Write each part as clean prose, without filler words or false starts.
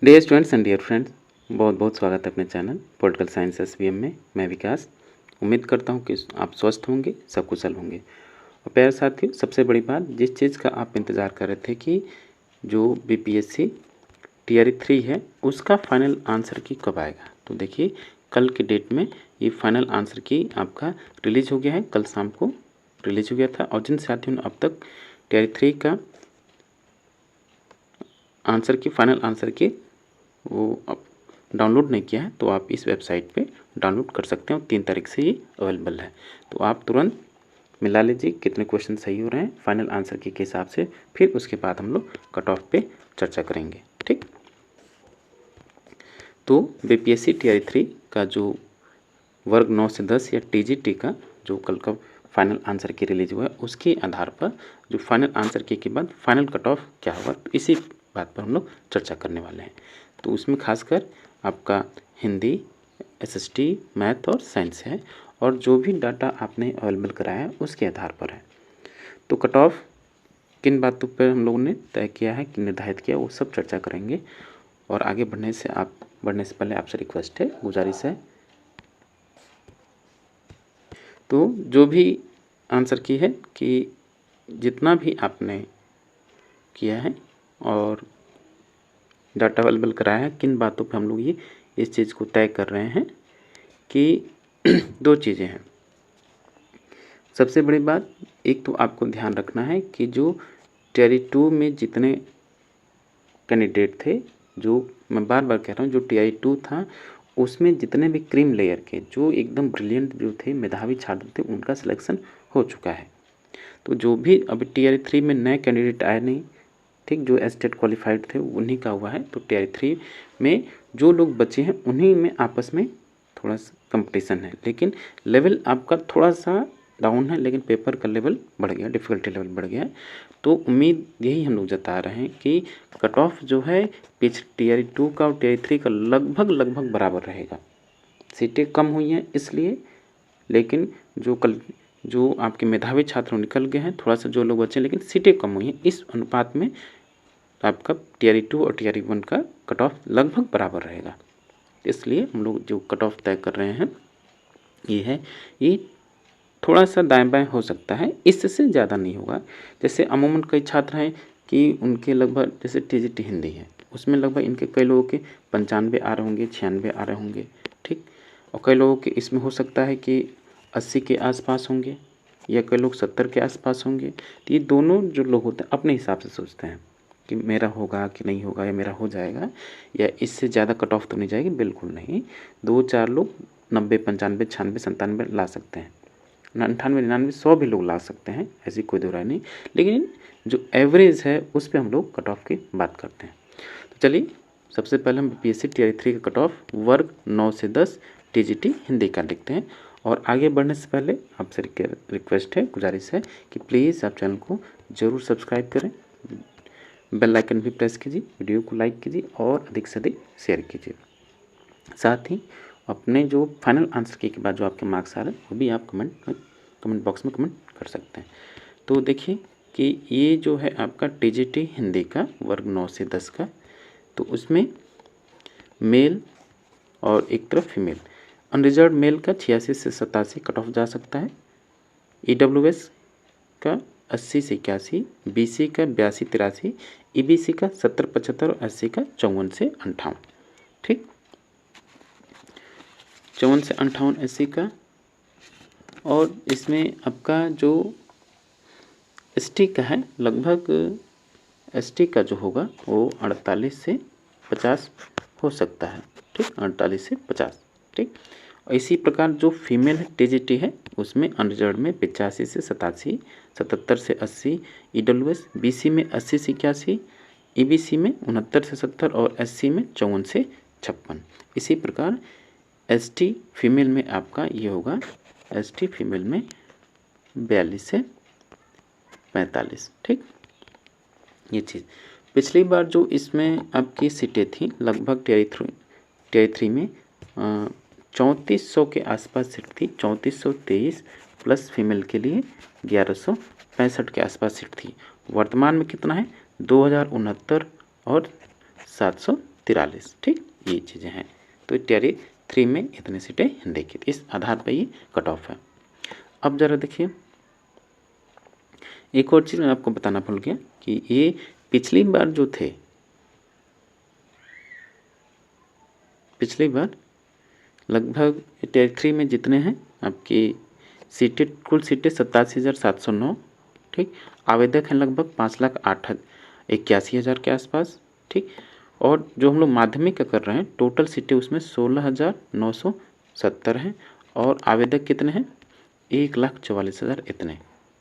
Dear students and dear friends, बहुत बहुत स्वागत है अपने चैनल पॉलिटिकल साइंस एसवीएम में। मैं विकास उम्मीद करता हूं कि आप स्वस्थ होंगे, सकुशल होंगे। और प्यारे साथियों, सबसे बड़ी बात जिस चीज़ का आप इंतज़ार कर रहे थे कि जो बीपीएससी टीआरई 3 है उसका फाइनल आंसर की कब आएगा, तो देखिए कल के डेट में ये फाइनल आंसर की आपका रिलीज़ हो गया है। कल शाम को रिलीज़ हो गया था। और जिन साथियों ने अब तक टीआरई 3 का आंसर की फाइनल आंसर की वो अब डाउनलोड नहीं किया है तो आप इस वेबसाइट पे डाउनलोड कर सकते हैं और 3 तारीख से ये अवेलेबल है। तो आप तुरंत मिला लीजिए कितने क्वेश्चन सही हो रहे हैं फाइनल आंसर के हिसाब से, फिर उसके बाद हम लोग कट ऑफ पे चर्चा करेंगे। ठीक, तो बीपीएससी टीआरई 3 का जो वर्ग 9 से 10 या टीजीटी का जो कल का फाइनल आंसर की रिलीज हुआ है उसके आधार पर जो फाइनल आंसर के बाद फाइनल कट ऑफ क्या होगा, तो इसी बात पर हम लोग चर्चा करने वाले हैं। तो उसमें खासकर आपका हिंदी, एसएसटी, मैथ और साइंस है, और जो भी डाटा आपने अवेलेबल कराया है उसके आधार पर है। तो कट ऑफ किन बातों पर हम लोगों ने तय किया है कि निर्धारित किया, वो सब चर्चा करेंगे। और आगे बढ़ने से पहले आपसे रिक्वेस्ट है, गुजारिश है, तो जो भी आंसर की है कि जितना भी आपने किया है और डाटा अवेलेबल कराया है, किन बातों पे हम लोग ये इस चीज़ को तय कर रहे हैं कि दो चीज़ें हैं। सबसे बड़ी बात, एक तो आपको ध्यान रखना है कि जो टीआरई 2 में जितने कैंडिडेट थे, जो मैं बार बार कह रहा हूँ, जो टीआरई 2 था उसमें जितने भी क्रीम लेयर के जो एकदम ब्रिलियंट जो थे, मेधावी छात्र थे, उनका सिलेक्शन हो चुका है। तो जो भी अभी टीआरई 3 में नए कैंडिडेट आए नहीं, ठीक, जो स्टेट क्वालिफाइड थे उन्हीं का हुआ है। तो टीआरई 3 में जो लोग बचे हैं उन्हीं में आपस में थोड़ा सा कंपटीशन है, लेकिन लेवल आपका थोड़ा सा डाउन है, लेकिन पेपर का लेवल बढ़ गया, डिफ़िकल्टी लेवल बढ़ गया है। तो उम्मीद यही हम लोग जता रहे हैं कि कट ऑफ जो है टीआरई 2 का और टीआरई 3 का लगभग बराबर रहेगा। सीटें कम हुई हैं इसलिए, लेकिन जो आपके मेधावी छात्र निकल गए हैं, थोड़ा सा जो लोग बचे हैं, लेकिन सीटें कम हुई हैं। इस अनुपात में आपका टीआरई 2 और टीआरई 1 का कट ऑफ लगभग बराबर रहेगा। इसलिए हम लोग जो कट ऑफ तय कर रहे हैं ये है, ये थोड़ा सा दाएं बाएं हो सकता है, इससे ज़्यादा नहीं होगा। जैसे अमूमन कई छात्र हैं कि उनके लगभग, जैसे टीजीटी हिंदी है उसमें लगभग इनके कई लोगों के 95 आ रहे होंगे, 96 आ रहे होंगे, ठीक। और कई लोगों के इसमें हो सकता है कि 80 के आसपास होंगे, या कई लोग 70 के आसपास होंगे। तो ये दोनों जो लोग होते हैं अपने हिसाब से सोचते हैं कि मेरा होगा कि नहीं होगा, या मेरा हो जाएगा, या इससे ज़्यादा कट ऑफ तो नहीं जाएगी। बिल्कुल नहीं, 2-4 लोग 90, 95, 96, 97 ला सकते हैं, 98, 99, 100 भी लोग ला सकते हैं, ऐसी कोई दो राय नहीं। लेकिन जो एवरेज है उस पर हम लोग कट ऑफ की बात करते हैं। तो चलिए, सबसे पहले हम बीपीएससी टीआरई 3 का कट ऑफ वर्ग 9 से 10 टीजीटी हिंदी का लिखते हैं। और आगे बढ़ने से पहले आपसे रिक्वेस्ट है, गुजारिश है कि प्लीज़ आप चैनल को ज़रूर सब्सक्राइब करें, बेल आइकन भी प्रेस कीजिए, वीडियो को लाइक कीजिए और अधिक से अधिक शेयर कीजिए। साथ ही अपने जो फाइनल आंसर के बाद जो आपके मार्क्स आ रहे हैं वो भी आप कमेंट बॉक्स में कमेंट कर सकते हैं। तो देखिए कि ये जो है आपका टीजीटी हिंदी का वर्ग 9 से 10 का, तो उसमें मेल और एक तरफ फीमेल, अनरिजर्व मेल का 86 से 87 कट ऑफ जा सकता है, ईडब्ल्यूएस का 80 से 81, बीसी का 82-83, ईबीसी का 70-75 और एससी का 54 से 58, ठीक, 54 से 58 एससी का। और इसमें आपका जो एसटी का है, लगभग एसटी का जो होगा वो 48 से 50 हो सकता है, ठीक, 48 से 50, ठीक। और इसी प्रकार जो फीमेल है टीजीटी है उसमें अनरिजर्व में 85 से 87, 77 से 80, ईडब्ल्यूएस बीसी में 80 से 81, ईबीसी में 69 से 70 और एससी में 54 से 56। इसी प्रकार एसटी फीमेल में आपका ये होगा, एसटी फीमेल में 42 से 45, ठीक। ये चीज़ पिछली बार जो इसमें आपकी सीटें थी लगभग टीआरई 3 में 3400 के आसपास सीट थी, 3423 प्लस फीमेल के लिए 1165 के आसपास सीट थी। वर्तमान में कितना है, 2069 और 43। ठीक, ये चीज़ें हैं। तो टियर 3 में इतनी सीटें हिंदी की, इस आधार पर ये कट ऑफ है। अब ज़रा देखिए, एक और चीज़ मैं आपको बताना भूल गया कि ये पिछली बार जो थे, पिछली बार लगभग टियर 3 में जितने हैं आपकी सीटें, कुल सीटें 87,709। ठीक, आवेदक हैं लगभग 5,81,000 के आसपास। ठीक, और जो हम लोग माध्यमिक का कर रहे हैं टोटल सीटें उसमें 16,970 हैं और आवेदक कितने हैं 1,44,000 इतने।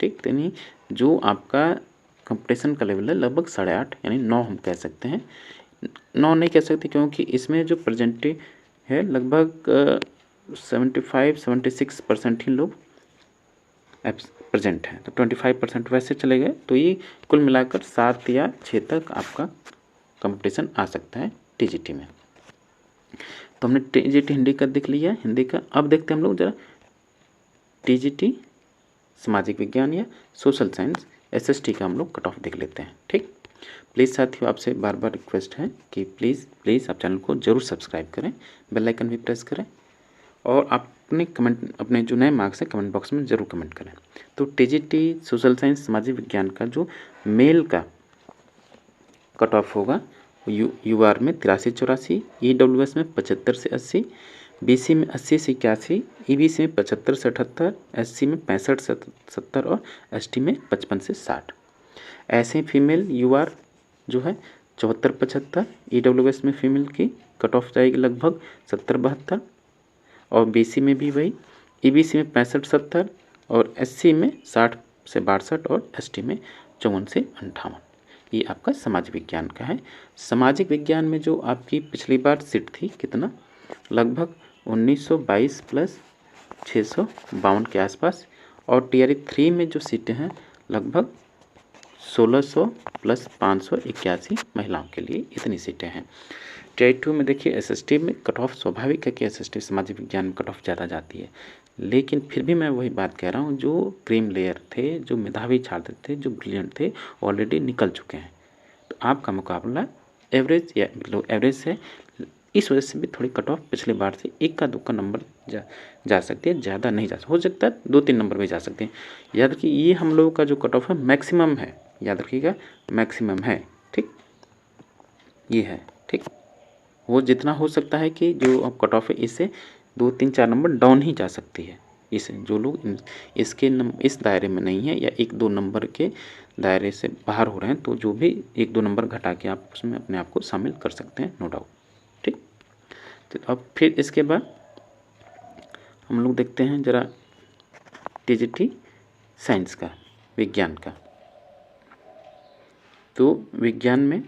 ठीक, यानी जो आपका कंपटीशन का लेवल है लगभग 8.5 यानी 9 हम कह सकते हैं। 9 नहीं कह सकते क्योंकि इसमें जो प्रेजेंटी है लगभग 75-76% ही लोग प्रेजेंट हैं, तो 25% वैसे चले गए। तो ये कुल मिलाकर 7 या 6 तक आपका कंपटीशन आ सकता है टीजीटी में। तो हमने टीजीटी हिंदी का देख लिया, हिंदी का। अब देखते हैं हम लोग जरा टीजीटी सामाजिक विज्ञान या सोशल साइंस एसएसटी का हम लोग कट ऑफ देख लेते हैं। ठीक, प्लीज़ साथियों, आपसे बार बार रिक्वेस्ट है कि प्लीज़ आप चैनल को ज़रूर सब्सक्राइब करें, बेल आइकन भी प्रेस करें और अपने कमेंट, अपने जो नए मार्क्स हैं कमेंट बॉक्स में ज़रूर कमेंट करें। तो टीजीटी सोशल साइंस सामाजिक विज्ञान का जो मेल का कट ऑफ होगा यूआर में 83-84, ईडब्ल्यूएस में 75 से 80, बीसी में 80 से 81, ईबीसी में 75 से 78, एससी में 65 से 70 और एसटी में 55 से 60। ऐसे ही फीमेल यूआर जो है 74-75, ईडब्ल्यूएस में फीमेल की कट ऑफ जाएगी लगभग 70-72 और बीसी में भी वही, ईबीसी में 65-70 और एससी में 60 से 62 और एसटी में 54 से 58। ये आपका सामाजिक विज्ञान का है। सामाजिक विज्ञान में जो आपकी पिछली बार सीट थी कितना, लगभग 1922 प्लस 652 के आसपास, और टियर 3 में जो सीटें हैं लगभग 1600 प्लस 581 महिलाओं के लिए इतनी सीटें हैं। टियर 2 में देखिए एसएसटी में कट ऑफ स्वाभाविक है कि एसएसटी सामाजिक विज्ञान में कट ऑफ ज़्यादा जाती है, लेकिन फिर भी मैं वही बात कह रहा हूँ, जो क्रीम लेयर थे, जो मेधावी छात्र थे, जो ब्रिलियंट थे, ऑलरेडी निकल चुके हैं। तो आपका मुकाबला एवरेज या बिलो एवरेज है, इस वजह से भी थोड़ी कट ऑफ पिछली बार से 1 का 2 का नंबर जा सकती है, ज़्यादा नहीं जा सकती, हो सकता है 2-3 नंबर भी जा सकते हैं। याद रखिए ये हम लोगों का जो कट ऑफ है मैक्सिमम है, याद रखिएगा मैक्सिमम है। ठीक, ये है। ठीक, वो जितना हो सकता है कि जो अब कट ऑफ है इससे 2-3-4 नंबर डाउन ही जा सकती है। इसे जो लोग इस दायरे में नहीं है या 1-2 नंबर के दायरे से बाहर हो रहे हैं, तो जो भी 1-2 नंबर घटा के आप उसमें अपने आप को शामिल कर सकते हैं, नो डाउट। ठीक, तो अब फिर इसके बाद हम लोग देखते हैं जरा टीजीटी साइंस का, विज्ञान का। तो विज्ञान में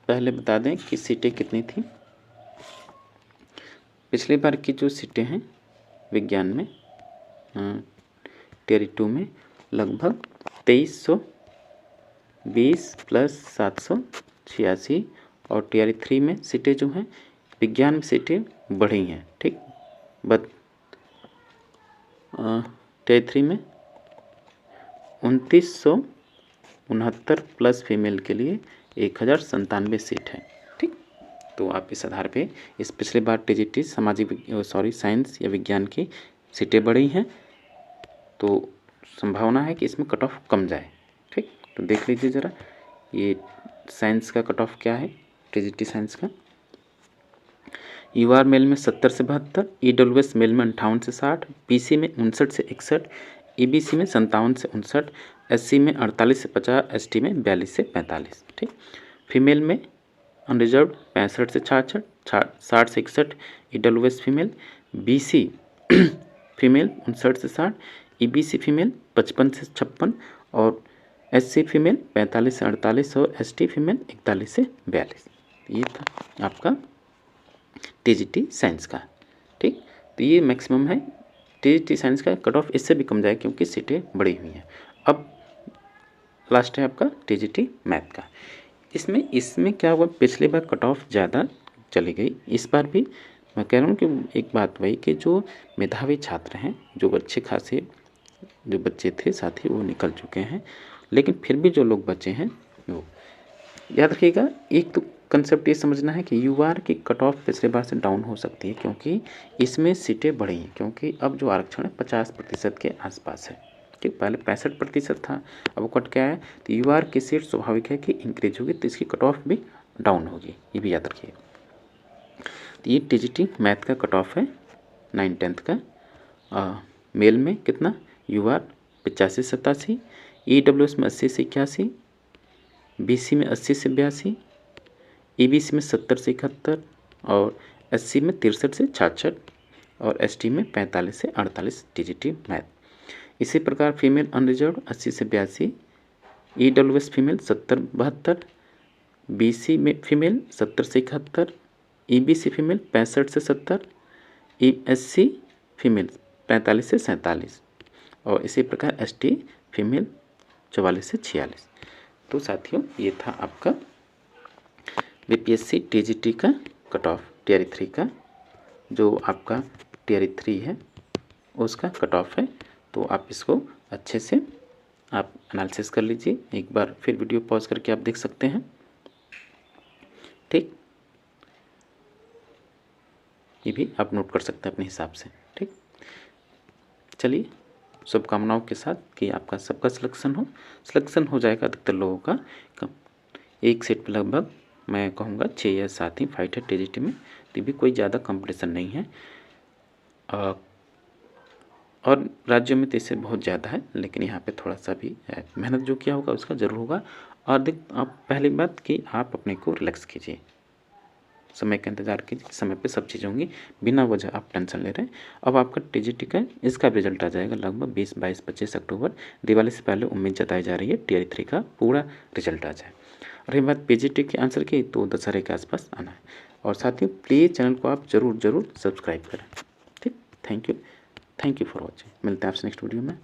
पहले बता दें कि सीटें कितनी थी। पिछली बार की जो सीटें हैं विज्ञान में टियर 2 में लगभग 2320 प्लस 786, और टियर 3 में सीटें जो हैं विज्ञान में सीटें बढ़ी हैं। ठीक, बट टियर 3 में 2969 प्लस फीमेल के लिए 1097 सीट है। ठीक, तो आप इस आधार पे इस पिछले बार टीजीटी साइंस या विज्ञान की सीटें बढ़ी हैं, तो संभावना है कि इसमें कट ऑफ कम जाए। ठीक, तो देख लीजिए ज़रा ये साइंस का कट ऑफ क्या है, टीजीटी साइंस का। यूआर मेल में 70 से 72, ईडब्ल्यूएस मेल में 58 से 60, बीसी में 59 से 61, ईबीसी में 57 से 59, एससी में 48 से 50, एसटी में 42 से 45। ठीक, फीमेल में अनरिजर्व 65 से 66, 60 से 61 ईडब्ल्यूएस फीमेल, बीसी फीमेल 59 से 60, ईबीसी फीमेल 55 से 56 और एससी फीमेल 45 से 48 और एसटी फीमेल 41 से 42। ये था आपका टीजीटी साइंस का। ठीक, तो ये मैक्सिमम है टीजीटी साइंस का। कट ऑफ इससे भी कम जाए क्योंकि सीटें बढ़ी हुई हैं। अब लास्ट है आपका टीजीटी मैथ का। इसमें क्या हुआ, पिछली बार कट ऑफ ज़्यादा चली गई, इस बार भी मैं कह रहा हूँ कि एक बात वही कि जो मेधावी छात्र हैं, जो अच्छे खासे जो बच्चे थे साथी वो निकल चुके हैं, लेकिन फिर भी जो लोग बचे हैं वो याद रखिएगा, एक तो कंसेप्ट ये समझना है कि यूआर की कट ऑफ पिछले बार से डाउन हो सकती है, क्योंकि इसमें सीटें बढ़ी हैं, क्योंकि अब जो आरक्षण है 50% के आसपास है। ठीक, पहले 65% था, अब वो कट क्या है, तो यूआर की सीट स्वाभाविक है कि इंक्रीज होगी, तो इसकी कट ऑफ भी डाउन होगी, ये भी याद रखिए। तो ये टीजीटी मैथ का कट ऑफ है 9-10 का। मेल में कितना, यूआर 85-87, ईडब्ल्यूएस में 80 से 81, बीसी में 80 से 82, ईबीसी में 70 से 71 और एससी में 63 से 66 और एसटी में 45 से 48 टीजीटी मैथ। इसी प्रकार फीमेल अनरिजर्व 80 से 82, ईडब्ल्यूएस फीमेल 70-72, बीसी में फीमेल 70 से 71, ईबीसी फीमेल 65 से 70, एससी फीमेल 45 से 47 और इसी प्रकार एसटी फीमेल 44 से 46। तो साथियों, ये था आपका बीपीएससी टीजीटी का कट ऑफ, टीआरई 3 का, जो आपका टीआरई 3 है उसका कट ऑफ है। तो आप इसको अच्छे से आप एनालिसिस कर लीजिए, एक बार फिर वीडियो पॉज करके आप देख सकते हैं। ठीक, ये भी आप नोट कर सकते हैं अपने हिसाब से। ठीक, चलिए, शुभकामनाओं के साथ कि आपका सबका सिलेक्शन हो जाएगा। अधिकतर लोगों का एक सेट पर लगभग मैं कहूँगा 6 या 7 ही फाइट है टीजीटी में, तो भी कोई ज़्यादा कंपटीशन नहीं है। और राज्यों में तो इससे बहुत ज़्यादा है, लेकिन यहाँ पे थोड़ा सा भी मेहनत जो किया होगा उसका ज़रूर होगा। और आप पहली बात कि आप अपने को रिलैक्स कीजिए, समय का इंतज़ार कीजिए, समय पे सब चीज़ होंगी, बिना वजह आप टेंशन ले रहे हैं। अब आपका टीजीटी का इसका रिजल्ट आ जाएगा लगभग 20, 22, 25 अक्टूबर। दिवाली से पहले उम्मीद जताई जा रही है टीआरई 3 का पूरा रिजल्ट आ जाए। रही बात पीजीटी के आंसर की, तो दशहरे के आसपास आना है। और साथियों, प्लीज़ चैनल को आप ज़रूर सब्सक्राइब करें। ठीक, थैंक यू फॉर वॉचिंग। मिलते हैं आपसे नेक्स्ट वीडियो में।